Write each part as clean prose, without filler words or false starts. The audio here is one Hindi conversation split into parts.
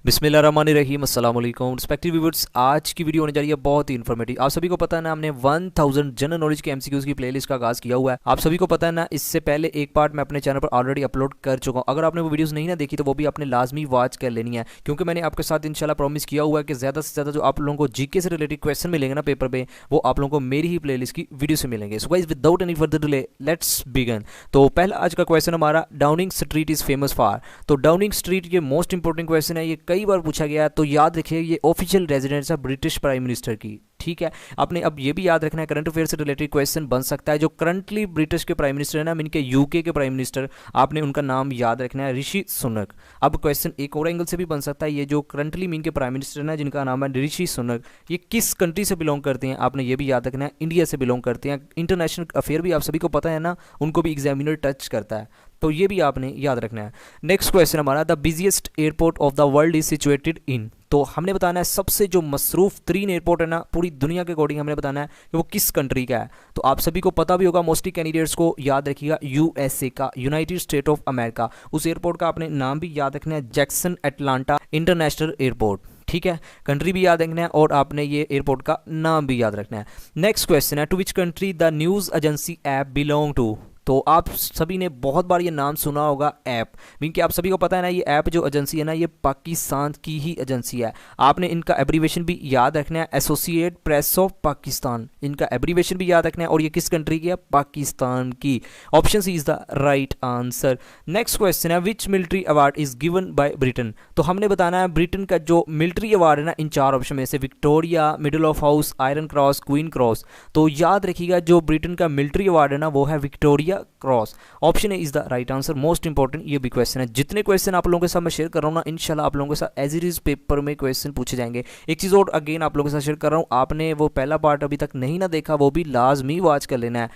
बिस्मिल्लाहिर्रहमानिर्रहीम अस्सलाम वालेकुम रिस्पेक्टिव व्यूअर्स। आज की वीडियो होने जा रही है बहुत ही इन्फॉर्मेटिव। आप सभी को पता है ना, हमने 1000 जनरल नॉलेज के एमसीक्यूज की प्लेलिस्ट का आगाज़ किया हुआ है। आप सभी को पता है ना, इससे पहले एक पार्ट मैं अपने चैनल पर ऑलरेडी अपलोड कर चुका हूँ। अगर आपने वो वीडियोस नहीं ना देखी तो वो भी आपने लाजमी वॉच कर लेनी है, क्योंकि मैंने आपके साथ इंशाल्लाह प्रॉमिस किया हुआ है कि ज़्यादा से ज़्यादा जो आप लोगों को जीके से रिलेटेड क्वेश्चन मिलेंगे ना पेपर पे, वो आप लोगों को मेरी ही प्लेलिस्ट की वीडियो से मिलेंगे। So guys, without any further delay let's begin. तो पहला आज का क्वेश्चन हमारा, Downing street is famous for. तो डाउनिंग स्ट्रीट ये मोस्ट इंपॉर्टेंट क्वेश्चन है, ये कई बार पूछा गया है। तो याद रखिए, ये ऑफिशियल रेजिडेंस है ब्रिटिश प्राइम मिनिस्टर की। ठीक है, आपने अब ये भी याद रखना है, करंट अफेयर से रिलेटेड क्वेश्चन बन सकता है। जो करंटली ब्रिटिश के प्राइम मिनिस्टर है ना, इनके यूके के प्राइम मिनिस्टर, आपने उनका नाम याद रखना है, ऋषि सुनक। अब क्वेश्चन एक और एंगल से भी बन सकता है, ये जो करंटली मीन के प्राइम मिनिस्टर है जिनका नाम है ऋषि सुनक, ये किस कंट्री से बिलोंग करते हैं, आपने ये भी याद रखना है, इंडिया से बिलोंग करते हैं। इंटरनेशनल अफेयर भी आप सभी को पता है ना, उनको भी एग्जामिनर टच करता है, तो ये भी आपने याद रखना है। नेक्स्ट क्वेश्चन हमारा, the busiest airport of the world is situated in. तो हमने बताना है सबसे जो मसरूफ 3 एयरपोर्ट है ना पूरी दुनिया के अकॉर्डिंग, हमने बताना है कि वो किस कंट्री का है। तो आप सभी को पता भी होगा, मोस्टली कैंडिडेट्स को याद रखिएगा, यूएसए का, यूनाइटेड स्टेट ऑफ अमेरिका। उस एयरपोर्ट का आपने नाम भी याद रखना है, जैक्सन एटलांटा इंटरनेशनल एयरपोर्ट। ठीक है, कंट्री भी याद रखना है और आपने ये एयरपोर्ट का नाम भी याद रखना है। नेक्स्ट क्वेश्चन है, to which country the news agency app belong to. तो आप सभी ने बहुत बार ये नाम सुना होगा, ऐप मीन कि आप सभी को पता है ना, ये ऐप जो एजेंसी है ना, ये पाकिस्तान की ही एजेंसी है। आपने इनका एब्रीवेशन भी याद रखना है, एसोसिएट प्रेस ऑफ पाकिस्तान, इनका एब्रीवेशन भी याद रखना है। और ये किस कंट्री की है, पाकिस्तान की। Option C is the right answer. Next question है, which military award is given by Britain. तो हमने बताना है ब्रिटेन का जो मिलिट्री अवार्ड है ना, इन 4 ऑप्शन में से Victoria, middle of house, iron cross, queen cross. तो याद रखिएगा, जो ब्रिटेन का मिलिट्री अवार्ड है ना, वो है Victoria cross. Option A is the right answer. Most important ये भी क्वेश्चन है। जितने क्वेश्चन आप लोगों के साथ मैं शेयर कर रहा हूँ ना, इंशाल्लाह आप लोगों के साथ एज इट इज पेपर में क्वेश्चन पूछे जाएंगे। एक चीज़ और अगेन आप लोगों के साथ शेयर कर रहा हूँ, आपने वो पहला पार्ट अभी तक नहीं ना देखा, वो भी लाजमी वॉच कर लेना है।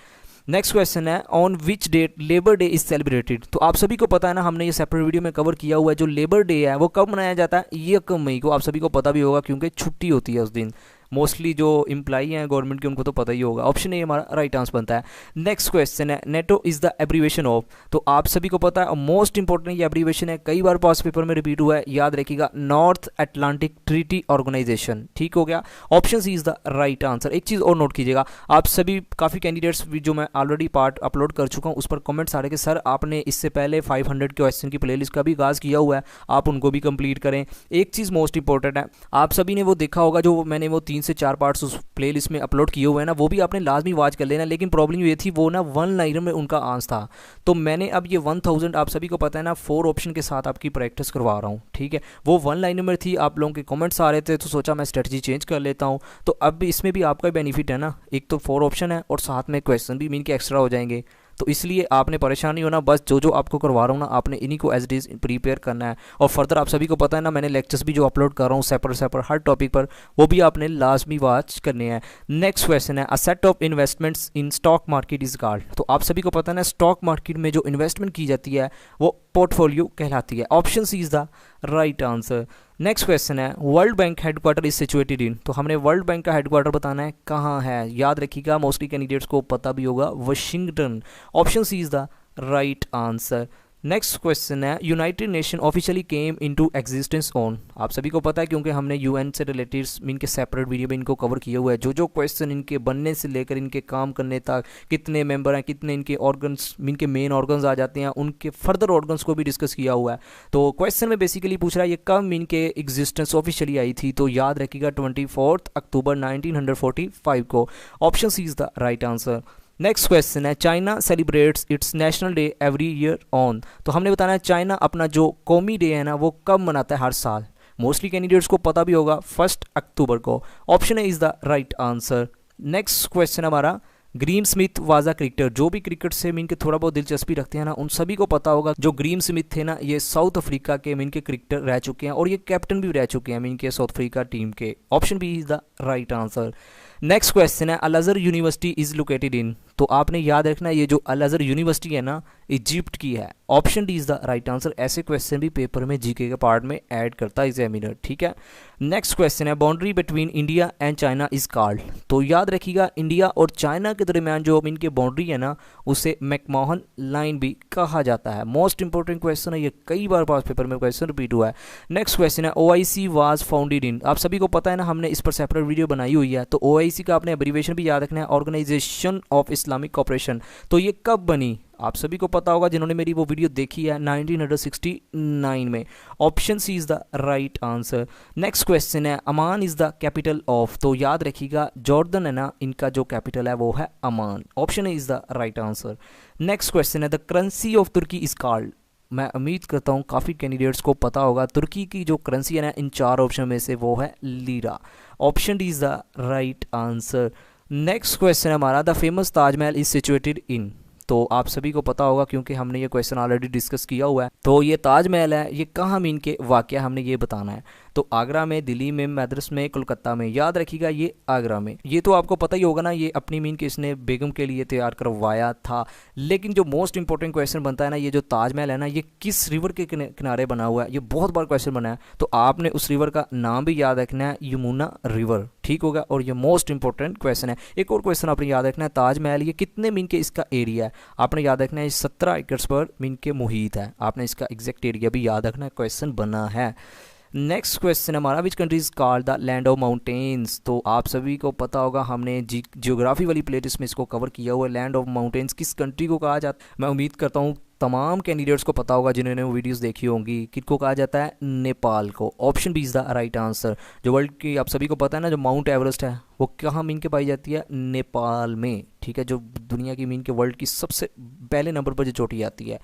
नेक्स्ट क्वेश्चन है, on which date labour day is celebrated. तो आप सभी को पता है ना, हमने ये सेपरेट वीडियो में कवर किया हुआ है, जो लेबर डे है वो कब मनाया जाता है, 1 मई को। आप सभी को पता भी होगा, क्योंकि छुट्टी होती है उस दिन। मोस्टली जो एम्प्लॉई हैं गवर्नमेंट के, उनको तो पता ही होगा। ऑप्शन ए हमारा राइट आंसर बनता है। नेक्स्ट क्वेश्चन है, NATO is the abbreviation of. तो आप सभी को पता है, मोस्ट इंपॉर्टेंट ये एब्रीवेशन है, कई बार पास पेपर में रिपीट हुआ है, याद रखिएगा, नॉर्थ अटलांटिक ट्रीटी ऑर्गेनाइजेशन। ठीक हो गया, option C is the right answer. एक चीज़ और नोट कीजिएगा, आप सभी काफ़ी कैंडिडेट्स जो मैं ऑलरेडी पार्ट अपलोड कर चुका हूँ, उस पर कमेंट्स आ रहे कि सर आपने इससे पहले 500 क्वेश्चन की प्लेलिस्ट का भी आगाज़ किया हुआ है, आप उनको भी कंप्लीट करें। एक चीज़ मोस्ट इंपॉर्टेंट है, आप सभी ने वो देखा होगा, जो मैंने वो 3 से 4 पार्ट्स उस प्लेलिस्ट में अपलोड किए हुए हैं ना, वो भी आपने लाजमी वॉच कर लेना। लेकिन प्रॉब्लम ये थी, वो ना 1 लाइनर में उनका आंसर था, तो मैंने अब ये 1000 आप सभी को पता है ना, 4 ऑप्शन के साथ आपकी प्रैक्टिस करवा रहा हूँ। ठीक है, वो 1 लाइनर में थी, आप लोगों के कमेंट्स आ रहे थे, तो सोचा मैं स्ट्रेटजी चेंज कर लेता हूँ। तो अब इसमें भी आपका बेनिफिट है ना, एक तो 4 ऑप्शन है और साथ में क्वेश्चन भी मीन के एक्स्ट्रा हो जाएंगे। तो इसलिए आपने परेशान नहीं होना, बस जो जो आपको करवा रहा हूँ ना, आपने इन्हीं को एज इट इज़ प्रिपेयर करना है। और फर्दर आप सभी को पता है ना, मैंने लेक्चर्स भी जो अपलोड कर रहा हूँ सेपरेट हर टॉपिक पर, वो भी आपने लाजमी वॉच करने हैं। नेक्स्ट क्वेश्चन है, a set of investments in stock market is called. तो आप सभी को पता है ना, स्टॉक मार्केट में जो इन्वेस्टमेंट की जाती है वो पोर्टफोलियो कहलाती है। Option C is the right answer. Next question है, world bank headquarter is situated in. तो हमने वर्ल्ड बैंक का हेडक्वार्टर बताना है कहाँ है, याद रखिएगा, मोस्टली कैंडिडेट्स को पता भी होगा, Washington. Option C is the right answer. Next question है, united nation officially came into existence on. आप सभी को पता है, क्योंकि हमने यूएन से रिलेटेड इनके सेपरेट वीडियो में इनको कवर किया हुआ है, जो जो क्वेश्चन इनके बनने से लेकर इनके काम करने तक, कितने मेंबर हैं, कितने इनके ऑर्गन्स, इनके मेन ऑर्गन्स आ जाते हैं, उनके फर्दर ऑर्गन्स को भी डिस्कस किया हुआ है। तो क्वेश्चन में बेसिकली पूछ रहा है, ये कब इनके एग्जिस्टेंस ऑफिशियली आई थी। तो याद रखिएगा 24 अक्टूबर 1945 को। Option C is the right answer. Next question है, China celebrates its national day every year on. तो हमने बताना है चाइना अपना जो कौमी डे है ना, वो कब मनाता है हर साल। मोस्टली कैंडिडेट्स को पता भी होगा, 1 अक्टूबर को। Option A is the right answer. Next question हमारा, Graeme Smith was a cricketer. जो भी क्रिकेट से मीन के थोड़ा बहुत दिलचस्पी रखते हैं ना, उन सभी को पता होगा, जो ग्रीम स्मिथ थे ना, ये साउथ अफ्रीका के मीन के क्रिकेटर रह चुके हैं और ये कैप्टन भी रह चुके हैं मीन के साउथ अफ्रीका टीम के। Option B is the right answer. Next question है Al Azhar university is located in. तो आपने याद रखना है ये जो अल अज़हर यूनिवर्सिटी है ना इजिप्ट की है। Option D is the right answer. ऐसे क्वेश्चन भी पेपर में जीके के पार्ट में ऐड करता है एग्जामिनर, ठीक है। नेक्स्ट क्वेश्चन है boundary between India and China is called. तो याद रखिएगा इंडिया और चाइना के दरमियान जो इनके बाउंड्री है ना उसे मैकमोहन लाइन भी कहा जाता है। मोस्ट इंपॉर्टेंट क्वेश्चन है ये, कई बार पास पेपर में क्वेश्चन रिपीट हुआ है। नेक्स्ट क्वेश्चन है OIC वाज फाउंडेड इन। आप सभी को पता है ना हमने इस पर सेपरेट वीडियो बनाई हुई है। तो OIC का आपने एब्रीविएशन भी याद रखना है, ऑर्गेनाइजेशन ऑफ इस्लामिक कोऑपरेशन। तो ये कब बनी आप सभी को पता होगा जिन्होंने मेरी वो वीडियो देखी है 1969 में। Option C is the right answer. Next question है Amman is the capital of. तो याद रखिएगा जॉर्डन है ना इनका जो कैपिटल है वो है Amman. Option is the right answer. Next question है the currency of Turkey is called. मैं उम्मीद करता हूँ काफ़ी कैंडिडेट्स को पता होगा तुर्की की जो करेंसी है ना इन 4 ऑप्शन में से वो है lira. Option D is the right answer. Next question है हमारा the famous Taj Mahal is situated in. तो आप सभी को पता होगा क्योंकि हमने ये क्वेश्चन ऑलरेडी डिस्कस किया हुआ है। तो ये ताजमहल है ये कहाँ मीन के वाक़या हमने ये बताना है। तो आगरा में, दिल्ली में, मद्रास में, कोलकाता में। याद रखिएगा ये आगरा में। ये तो आपको पता ही होगा ना ये अपनी मीन के इसने बेगम के लिए तैयार करवाया था। लेकिन जो मोस्ट इंपॉर्टेंट क्वेश्चन बनता है ना ये जो ताजमहल है ना ये किस रिवर के किनारे बना हुआ है, ये बहुत बार क्वेश्चन बना है। तो आपने उस रिवर का नाम भी याद रखना है, यमुना रिवर, ठीक होगा। और ये मोस्ट इंपॉर्टेंट क्वेश्चन है। एक और क्वेश्चन आपने याद रखना है ताजमहल ये कितने मीन के इसका एरिया है। आपने याद रखना है 17 एकड़ पर मीन के मुहित है। आपने इसका एग्जैक्ट एरिया भी याद रखना है, क्वेश्चन बना है। नेक्स्ट क्वेश्चन हमारा विच country is called the land of mountains. तो आप सभी को पता होगा हमने जियोग्राफी वाली प्लेलिस्ट में इसको कवर किया हुआ है। लैंड ऑफ माउंटेन्स किस कंट्री को कहा जाता है। मैं उम्मीद करता हूँ तमाम कैंडिडेट्स को पता होगा जिन्होंने वो वीडियोस देखी होंगी। किसको कहा जाता है, नेपाल को। Option B is the right answer. जो वर्ल्ड की आप सभी को पता है ना जो माउंट एवरेस्ट है वो कहाँ मीन के पाई जाती है, नेपाल में, ठीक है। जो दुनिया की मीन के वर्ल्ड की सबसे पहले नंबर पर जो चोटी आती है।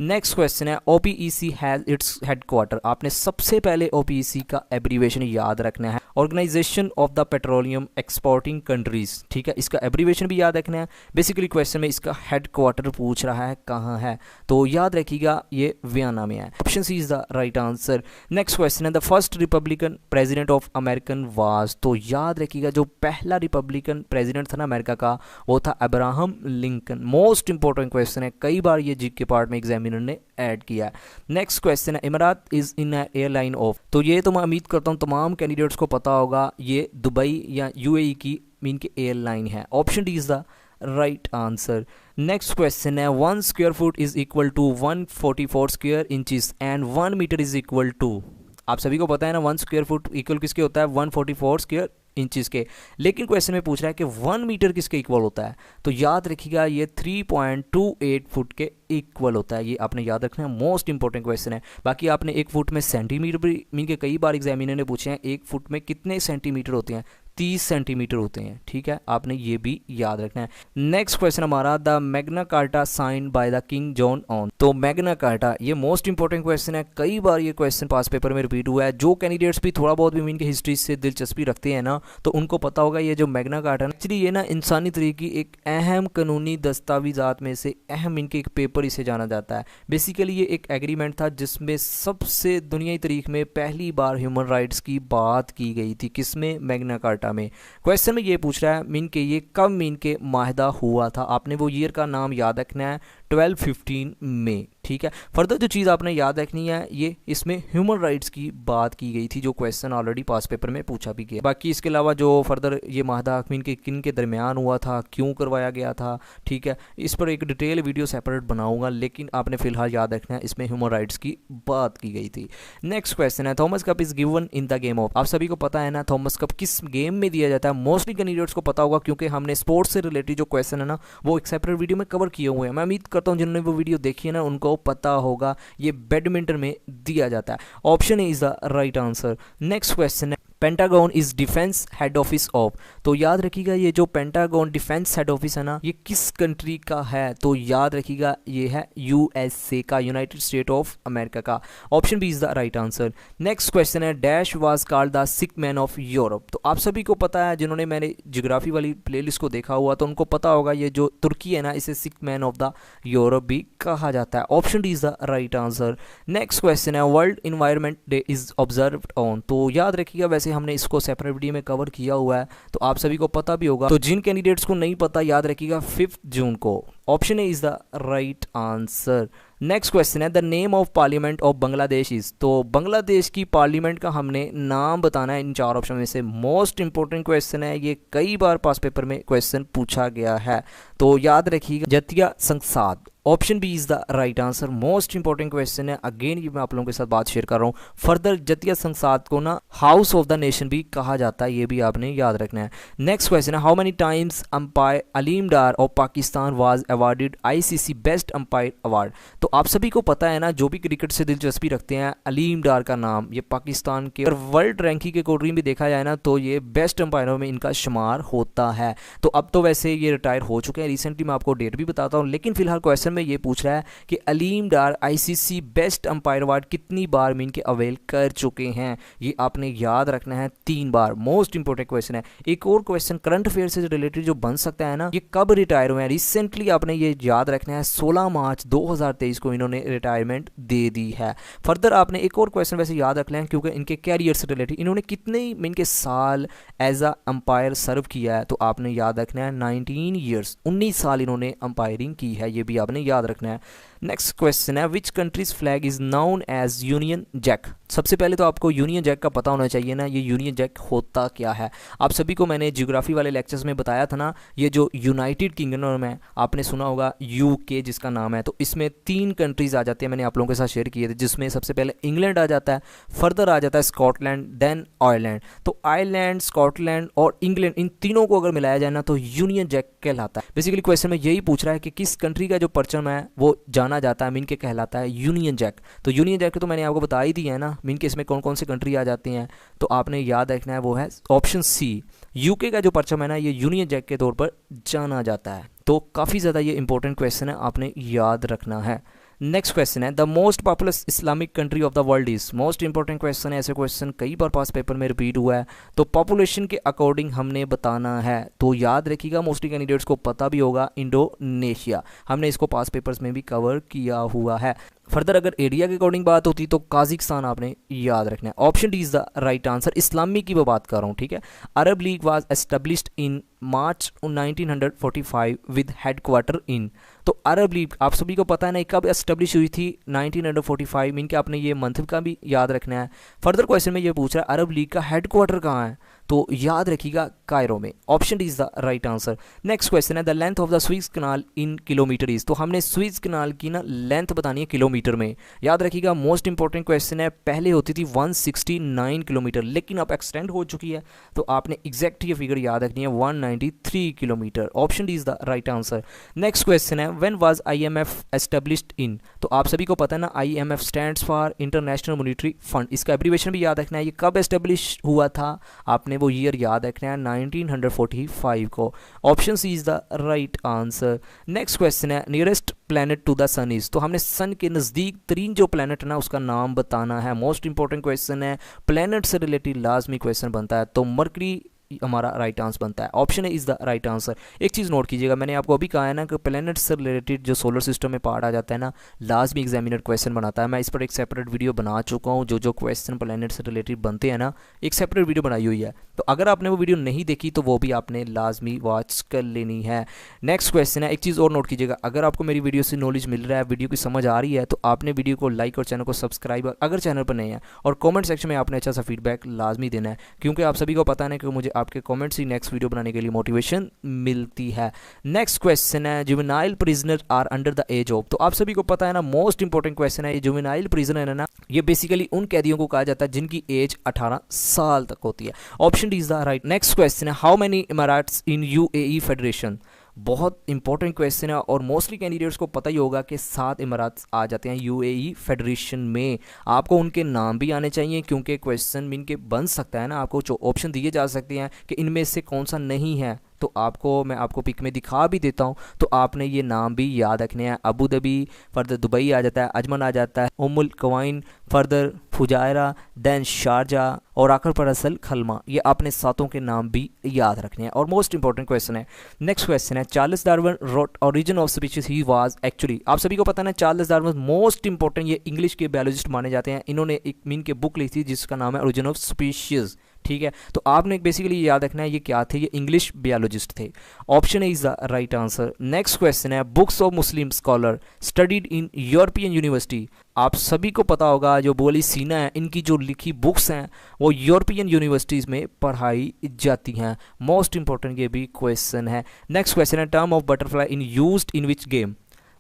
नेक्स्ट क्वेश्चन है OPEC हैज इट्स हेडक्वार्टर। आपने सबसे पहले OPEC का एब्रीवेशन याद रखना है, organisation of the petroleum exporting countries, ठीक है। इसका एब्रीवेशन भी याद रखना है। बेसिकली क्वेश्चन में इसका हेडक्वार्टर पूछ रहा है कहाँ है, तो याद रखिएगा ये वियना में है। Option C is the right answer. Next question है the first republican president of American was. तो याद रखिएगा जो पहला रिपब्लिकन प्रेसिडेंट था ना अमेरिका का वो था Abraham Lincoln. Most important question है, कई बार ये जीके पार्ट में एग्जामिनर ने ऐड किया है। नेक्स्ट क्वेश्चन है इमारात इज इन एयरलाइन ऑफ। तो ये तो मैं उम्मीद करता हूँ तमाम कैंडिडेट्स को पता होगा ये दुबई या UAE की मीन के एयरलाइन है। Option D is the right answer. Next question है 1 square foot is equal to 144 square inches and 1 metre is equal to. आप सभी को पता है ना 1 स्क्वायर फुट इक्वल किसके होता है, 144 स्क्वायर इंचेस के। लेकिन क्वेश्चन में पूछ रहा है कि 1 मीटर किसके इक्वल होता है। तो याद रखिएगा ये 3.28 फुट के इक्वल होता है। ये आपने याद रखना है, मोस्ट इंपॉर्टेंट क्वेश्चन है। बाकी आपने 1 फुट में सेंटीमीटर भी मीन के कई बार एग्जामिनर ने पूछे हैं 1 फुट में कितने सेंटीमीटर होते हैं, 30 सेंटीमीटर होते हैं, ठीक है। आपने ये भी याद रखना है। नेक्स्ट क्वेश्चन हमारा the Magna Carta sign by the king John on. तो मैग्ना कार्टा ये मोस्ट इंपॉर्टेंट क्वेश्चन है, कई बार ये क्वेश्चन पास पेपर में रिपीट हुआ है। जो कैंडिडेट्स भी थोड़ा बहुत भी मीन के हिस्ट्री से दिलचस्पी रखते हैं ना तो उनको पता होगा ये जो मैग्ना कार्टा एक्चुअली ये ना इंसानी तरीके की एक अहम कानूनी दस्तावेजात में से अहम इनके एक पेपर इसे जाना जाता है। बेसिकली ये एक एग्रीमेंट था जिसमें सबसे दुनियाई तारीख में पहली बार ह्यूमन राइट्स की बात की गई थी। किसमें, मैग्ना कार्टा में। क्वेश्चन में ये पूछ रहा है मीन के ये कब मीन के माहिदा हुआ था। आपने वो ईयर का नाम याद रखना है 1215 में, ठीक है। फर्दर जो चीज़ आपने याद रखनी है ये इसमें ह्यूमन राइट्स की बात की गई थी जो क्वेश्चन ऑलरेडी पास पेपर में पूछा भी गया। बाकी इसके अलावा जो फर्दर ये माहिदा मीन के किन के दरमियान हुआ था, क्यों करवाया गया था, ठीक है, इस पर एक डिटेल वीडियो सेपरेट बनाऊंगा। लेकिन आपने फिलहाल याद रखना है इसमें ह्यूमन राइट्स की बात की गई थी। नेक्स्ट क्वेश्चन है Thomas cup is given in the game of. आप सभी को पता है ना थॉमस कप किस गेम में दिया जाता है। मोस्टली कैंडिडेट्स को पता होगा क्योंकि हमने स्पोर्ट्स से रिलेटेड जो क्वेश्चन है ना वो एक सेपरेट वीडियो में कवर किए हुए हैं। मैं उम्मीद करता हूँ जिन्होंने वो वीडियो देखी है ना उनको पता होगा ये बैडमिंटन में दिया जाता है। Option is the right answer. Next question है Pentagon is defence head office of. तो याद रखिएगा ये जो पेंटागन डिफेंस हेड ऑफिस है ना ये किस कंट्री का है। तो याद रखिएगा ये है USA का, यूनाइटेड स्टेट ऑफ अमेरिका का। Option B is the right answer. Next question है dash was called the sick man of Europe. तो आप सभी को पता है जिन्होंने मैंने ज्योग्राफी वाली प्लेलिस्ट को देखा हुआ तो उनको पता होगा ये जो तुर्की है ना इसे sick man of the Europe भी कहा जाता है। Option D is the right answer. Next question है world environment day is observed on. तो याद रखिएगा वैसे वैसे हमने इसको सेपरेट वीडियो में कवर किया हुआ है, तो आप सभी को पता भी होगा। तो जिन कैंडिडेट्स को नहीं पता याद रखिएगा 5 जून को। Option A is the right answer. Next question है the name of parliament of Bangladesh is. तो बांग्लादेश की पार्लियामेंट का हमने नाम बताना है इन 4 ऑप्शन में से। मोस्ट इंपॉर्टेंट क्वेश्चन है, ये कई बार पास पेपर में क्वेश्चन पूछा गया है, तो याद रखिएगा जातीय संसद। Option B is the right answer. Most important question है, अगेन ये मैं आप लोगों के साथ बात शेयर कर रहा हूँ। फर्दर जातीय संसद को ना हाउस ऑफ द नेशन भी कहा जाता है, ये भी आपने याद रखना है। नेक्स्ट क्वेश्चन है how many times umpire Aleem Dar of Pakistan was awarded ICC best umpire award. तो आप सभी को पता है ना, जो भी क्रिकेट से दिलचस्पी रखते हैं, अलीम डार का नाम ये पाकिस्तान के और वर्ल्ड रैंकिंग के अकॉर्डिंग भी देखा जाए ना तो ये बेस्ट अंपायरों में इनका शुमार होता है। तो अब तो वैसे ये रिटायर हो चुके हैं रिसेंटली, मैं आपको डेट भी बताता हूँ, लेकिन फिलहाल क्वेश्चन में ये पूछ रहा है कि अलीम डार आईसीसी बेस्ट अंपायर अवार्ड कितनी बार में इनके अवेल कर चुके हैं। ये आपने याद रखना है 3 बार। मोस्ट इंपॉर्टेंट क्वेश्चन है। एक और क्वेश्चन करंट अफेयर से रिलेटेड जो बन सकता है ना, ये कब रिटायर हुए हैं रिसेंटली, आपने ये याद रखना है 16 मार्च 2023 को इन्होंने रिटायरमेंट दे दी है। फर्दर आपने एक और क्वेश्चन वैसे याद रख लें क्योंकि इनके कैरियर से रिलेटेड इन्होंने कितने इनके साल एज अ अंपायर सर्व किया है, तो आपने याद रखना है 19 ईयर्स, 19 साल इन्होंने अंपायरिंग की है, ये भी आपने याद रखना है। नेक्स्ट क्वेश्चन है which country's flag is known as union jack. सबसे पहले तो आपको यूनियन जैक का पता होना चाहिए ना, ये यूनियन जैक होता क्या है। आप सभी को मैंने ज्योग्राफी वाले लेक्चर्स में बताया था ना, ये जो यूनाइटेड किंगडम है, आपने सुना होगा यूके जिसका नाम है, तो इसमें 3 कंट्रीज आ जाती है, मैंने आप लोगों के साथ शेयर किए थे, जिसमें सबसे पहले इंग्लैंड आ जाता है, फर्दर आ जाता है स्कॉटलैंड, देन आयरलैंड। तो आयरलैंड, स्कॉटलैंड और इंग्लैंड, इन तीनों को अगर मिलाया जाए ना तो यूनियन जैक कहलाता है। बेसिकली क्वेश्चन में यही पूछ रहा है कि किस कंट्री का जो परचम है वो जाना जाता है, मीन के कहलाता है यूनियन जैक। तो यूनियन जैक तो मैंने आपको बता ही दिया है ना, मीन के इसमें कौन कौन से कंट्री आ जाती हैं, तो आपने याद रखना है वो है ऑप्शन सी। यूके का जो परचम है ना, ये यूनियन जैक के तौर पर जाना जाता है। तो काफ़ी ज़्यादा ये इंपॉर्टेंट क्वेश्चन है, आपने याद रखना है। नेक्स्ट क्वेश्चन है the most populous Islamic country of the world is. Most important question है, ऐसे क्वेश्चन कई बार पास पेपर में रिपीट हुआ है, तो पॉपुलेशन के अकॉर्डिंग हमने बताना है, तो याद रखिएगा मोस्टली कैंडिडेट्स को पता भी होगा इंडोनेशिया, हमने इसको पास पेपर्स में भी कवर किया हुआ है। फर्दर अगर एरिया के अकॉर्डिंग बात होती तो काजिकिस्तान आपने याद रखना है। Option D is the right answer. इस्लामी की मैं बात कर रहा हूँ, ठीक है। Arab League was established in March 1945 with headquarter in. तो अरब लीग आप सभी को पता है ना कब एस्टेब्लिश हुई थी, 1945, मीन के आपने ये मंथ का भी याद रखना है। फर्दर क्वेश्चन में ये पूछ रहा है अरब लीग का हेडक्वार्टर कहाँ है, तो याद रखिएगा कायरो में। Option D is the right answer. Next question है the length of the Swiss canal in kilometer is. तो हमने स्विस कनाल की ना लेंथ बतानी है किलोमीटर में, याद रखिएगा। मोस्ट इंपॉर्टेंट क्वेश्चन है, पहले होती थी 169 किलोमीटर, लेकिन अब एक्सटेंड हो चुकी है, तो आपने एग्जैक्ट ये फिगर याद रखनी है 193 kilometer. Option D is the right answer. Next question है when was IMF established in. तो आप सभी को पता है ना IMF stands for International Monetary Fund, इसका एब्रीविएशन भी याद रखना है। ये कब एस्टेब्लिश हुआ था, आपने वो ईयर याद रखना है 1945 को। Option C is the right answer. Next question है nearest planet to the sun is. तो हमने सन के नज़दीक तरीन जो प्लैनेट है ना उसका नाम बताना है। मोस्ट इंपॉर्टेंट क्वेश्चन है, प्लैनेट से रिलेटेड लाजमी क्वेश्चन बनता है, तो मरकरी हमारा राइट आंसर बनता है। Option is the right answer. एक चीज़ नोट कीजिएगा, मैंने आपको अभी कहा है ना कि प्लैनेट से रिलेटेड जो सोलर सिस्टम में पार्ट आ जाता है ना, लाजमी एग्जामिनर क्वेश्चन बनाता है। मैं इस पर एक सेपरेट वीडियो बना चुका हूँ, जो क्वेश्चन प्लैनेट से रिलेटेड बनते हैं ना, एक सेपरेट वीडियो बनाई हुई है, तो अगर आपने वो वीडियो नहीं देखी तो वो भी आपने लाजमी वॉच कर लेनी है। नेक्स्ट क्वेश्चन है, एक चीज़ और नोट कीजिएगा, अगर आपको मेरी वीडियो से नॉलेज मिल रहा है, वीडियो की समझ आ रही है, तो आपने वीडियो को लाइक और चैनल को सब्सक्राइब अगर चैनल पर नहीं है, और कॉमेंट सेक्शन में आपने अच्छा सा फीडबैक लाजमी देना है, क्योंकि आप सभी को पता है कि मुझे आपके कॉमेंट्स ही नेक्स्ट वीडियो बनाने के लिए मोटिवेशन मिलती है। नेक्स्ट क्वेश्चन है juvenile prisoner are under the age of. तो आप सभी को पता है ना, मोस्ट इंपॉर्टेंट क्वेश्चन है, ये जुवेनाइल प्रिजनर है ना, ये बेसिकली उन कैदियों को कहा जाता है जिनकी एज 18 साल तक होती है। Option D is the right. Next question है how many emirates in UAE federation. बहुत इंपॉर्टेंट क्वेश्चन है और मोस्टली कैंडिडेट्स को पता ही होगा कि 7 इमारात आ जाते हैं यूएई फेडरेशन में। आपको उनके नाम भी आने चाहिए, क्योंकि क्वेश्चन में इनके बन सकता है ना, आपको जो ऑप्शन दिए जा सकते हैं कि इनमें से कौन सा नहीं है, तो मैं आपको पिक में दिखा भी देता हूं, तो आपने ये नाम भी याद रखने हैं। अबू धाबी, फर्दर दुबई आ जाता है, अजमन आ जाता है, उम्मुल क्वाइन, फर्दर फुजायरा, देन शारजा, और आखिर पर असल खलमा। ये आपने 7 के नाम भी याद रखने हैं और मोस्ट इंपॉर्टेंट क्वेश्चन है। नेक्स्ट क्वेश्चन है Charles Darwin wrote origin of species he was actually. आप सभी को पता है ना चार्ल्स डार्विन मोस्ट इंपॉर्टेंट, ये इंग्लिश के बायोलॉजिस्ट माने जाते हैं। इन्होंने एक मीन के बुक लिखी थी जिसका नाम है ओरिजिन ऑफ स्पीशीज, ठीक है। तो आपने बेसिकली याद रखना है ये क्या थे, ये इंग्लिश बायोलॉजिस्ट थे। Option is the right answer. Next question है, books of Muslim scholar studied in European university. आप सभी को पता होगा जो बोली सीना है, इनकी जो लिखी बुक्स हैं वो यूरोपियन यूनिवर्सिटीज़ में पढ़ाई जाती हैं। मोस्ट इंपॉर्टेंट ये भी क्वेश्चन है। नेक्स्ट क्वेश्चन है, term of butterfly in used in which game.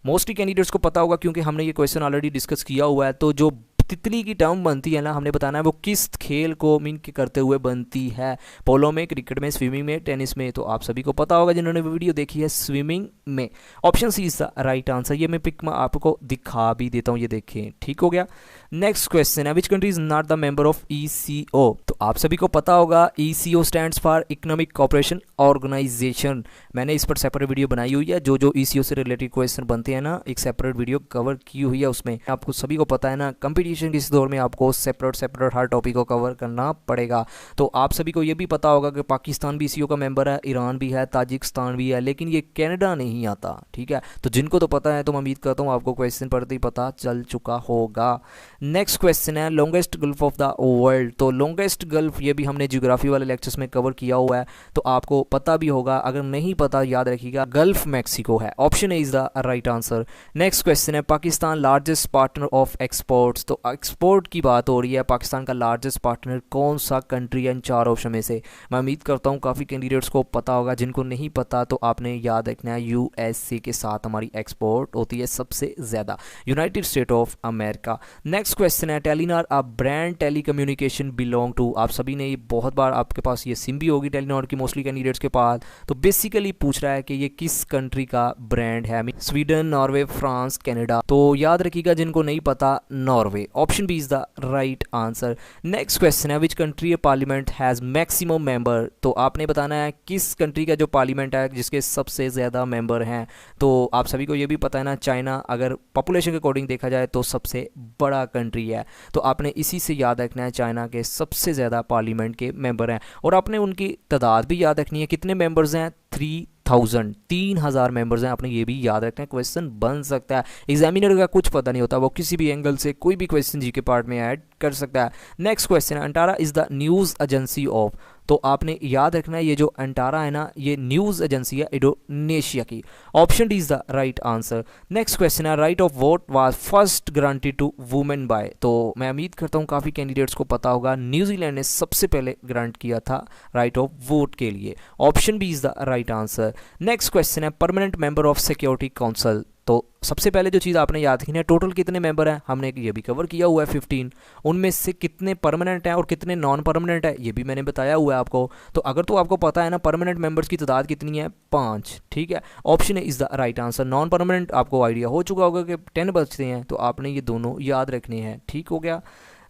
Mostly candidates को पता होगा क्योंकि हमने ये क्वेश्चन ऑलरेडी डिस्कस किया हुआ है। तो जो तितली की टर्म बनती है ना, हमने बताना है वो किस खेल को मीन के करते हुए बनती है। पोलो में, क्रिकेट में, स्विमिंग में, टेनिस में। तो आप सभी को पता होगा जिन्होंने वीडियो देखी है, स्विमिंग में। Option C is the right answer. ये मैं पिक में आपको दिखा भी देता हूँ, ये देखें, ठीक हो गया। नेक्स्ट क्वेश्चन है, which country is not the member of ECO। तो आप सभी को पता होगा ECO stands for economic cooperation organisation. मैंने इस पर सेपरेट वीडियो बनाई हुई है। जो ECO से रिलेटेड क्वेश्चन बनते हैं ना, एक सेपरेट वीडियो कवर की हुई है। उसमें आपको सभी को पता है ना, कंपटीशन के इस दौर में आपको सेपरेट हर टॉपिक को कवर करना पड़ेगा। तो आप सभी को ये भी पता होगा कि पाकिस्तान भी ECO का मेंबर है, ईरान भी है, ताजिकिस्तान भी है, लेकिन ये कनाडा नहीं आता, ठीक है। तो जिनको तो पता है, तो मैं उम्मीद करता हूँ आपको क्वेश्चन पढ़ते ही पता चल चुका होगा। नेक्स्ट क्वेश्चन है, longest gulf of the world. तो लॉन्गेस्ट गल्फ ये भी हमने ज्योग्राफी वाले लेक्चर्स में कवर किया हुआ है, तो आपको पता भी होगा। अगर नहीं पता याद रखिएगा, गल्फ मैक्सिको है। Option is the right answer. Next question है, Pakistan largest partner of exports. तो एक्सपोर्ट की बात हो रही है, पाकिस्तान का लार्जेस्ट पार्टनर कौन सा कंट्री है इन 4 ऑप्शन में से। मैं उम्मीद करता हूँ काफ़ी कैंडिडेट्स को पता होगा। जिनको नहीं पता तो आपने याद रखना है, USA के साथ हमारी एक्सपोर्ट होती है सबसे ज़्यादा, United state of America. Next question है, Telenor a brand telecommunication belong to. आप सभी ने ये बहुत बार आपके पास ये सिम भी होगी टेलीनॉर की, मोस्टली कैंडिडेट्स के पास। तो बेसिकली पूछ रहा है कि ये किस कंट्री का ब्रांड है, स्वीडन, नॉर्वे, फ्रांस, कनाडा। तो याद रखिएगा जिनको नहीं पता, Norway. Option B is the right answer. Next question है, which country parliament has maximum member. तो आपने बताना है किस कंट्री का जो पार्लियामेंट है जिसके सबसे ज़्यादा मेंबर हैं। तो आप सभी को ये भी पता है ना, चाइना अगर पॉपुलेशन के अकॉर्डिंग देखा जाए तो सबसे बड़ा कंट्री है। तो आपने इसी से याद रखना है, चाइना के सबसे ज़्यादा पार्लियामेंट के मेंबर हैं। और आपने उनकी तादाद भी याद रखनी है, कितने मेंबर्स हैं, 3000 मेंबर्स हैं। आपने ये भी याद रखना है, क्वेश्चन बन सकता है। एग्जामिनर का कुछ पता नहीं होता, वो किसी भी एंगल से कोई भी क्वेश्चन जी के पार्ट में ऐड कर सकता है। नेक्स्ट क्वेश्चन है, Antara is the news agency of. तो आपने याद रखना है, ये जो अंटारा है ना, ये न्यूज़ एजेंसी है इंडोनेशिया की। Option D is the right answer. Next question है, right of vote was first granted to women by. तो मैं उम्मीद करता हूँ काफ़ी कैंडिडेट्स को पता होगा, न्यूजीलैंड ने सबसे पहले ग्रांट किया था राइट ऑफ वोट के लिए। Option B is the right answer. Next question है, permanent member of security council. तो सबसे पहले जो चीज़ आपने याद रखनी है, टोटल कितने मेंबर हैं, हमने ये भी कवर किया हुआ है 15। उनमें से कितने परमानेंट हैं और कितने नॉन परमानेंट है, ये भी मैंने बताया हुआ है आपको। तो अगर तो आपको पता है ना परमानेंट मेंबर्स की तादाद कितनी है, 5, ठीक है। Option is the right answer. Non permanent आपको आइडिया हो चुका होगा कि 10 बचते हैं, तो आपने ये दोनों याद रखने हैं, ठीक हो गया।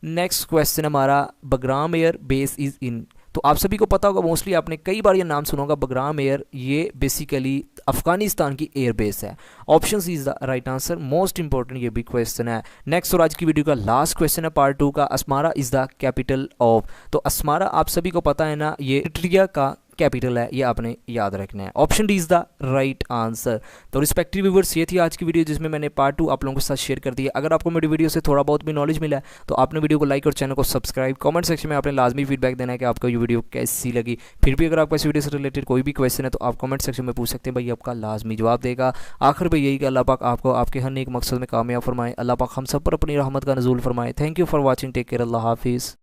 नेक्स्ट क्वेश्चन हमारा, Bagram air base is in. तो आप सभी को पता होगा, मोस्टली आपने कई बार ये नाम सुना होगा, बगराम एयर, ये बेसिकली अफगानिस्तान की एयर बेस है। Option is the right answer. Most important ये भी क्वेश्चन है। नेक्स्ट और आज की वीडियो का लास्ट क्वेश्चन है पार्ट 2 का, Asmara is the capital of. तो अस्मारा आप सभी को पता है ना, ये इरिट्रिया का कैपिटल है, ये आपने याद रखना है। Option D is the right answer. तो रिस्पेक्टिव व्यूअर्स, ये थी आज की वीडियो जिसमें मैंने पार्ट 2 आप लोगों के साथ शेयर कर दिया। अगर आपको मेरी वीडियो से थोड़ा बहुत भी नॉलेज मिला है तो आपने वीडियो को लाइक और चैनल को सब्सक्राइब। कमेंट सेक्शन में आपने लाजमी फीडबैक देना है कि आपको ये वीडियो कैसी लगी। फिर भी अगर आपको इस वीडियो से रिलेटेड कोई भी क्वेश्चन है तो आप कमेंट सेक्शन में पूछ सकते हैं, भाई आपका लाजमी जवाब देगा। आखिर में यही कि अल्लाह पाक आपको आपके हर नेक मकसद में कामयाब फरमाए। अल्लाह पाक हम सब पर अपनी रहमत का नज़ूल फरमाए। Thank you for watching, take care, अल्लाह हाफिज़।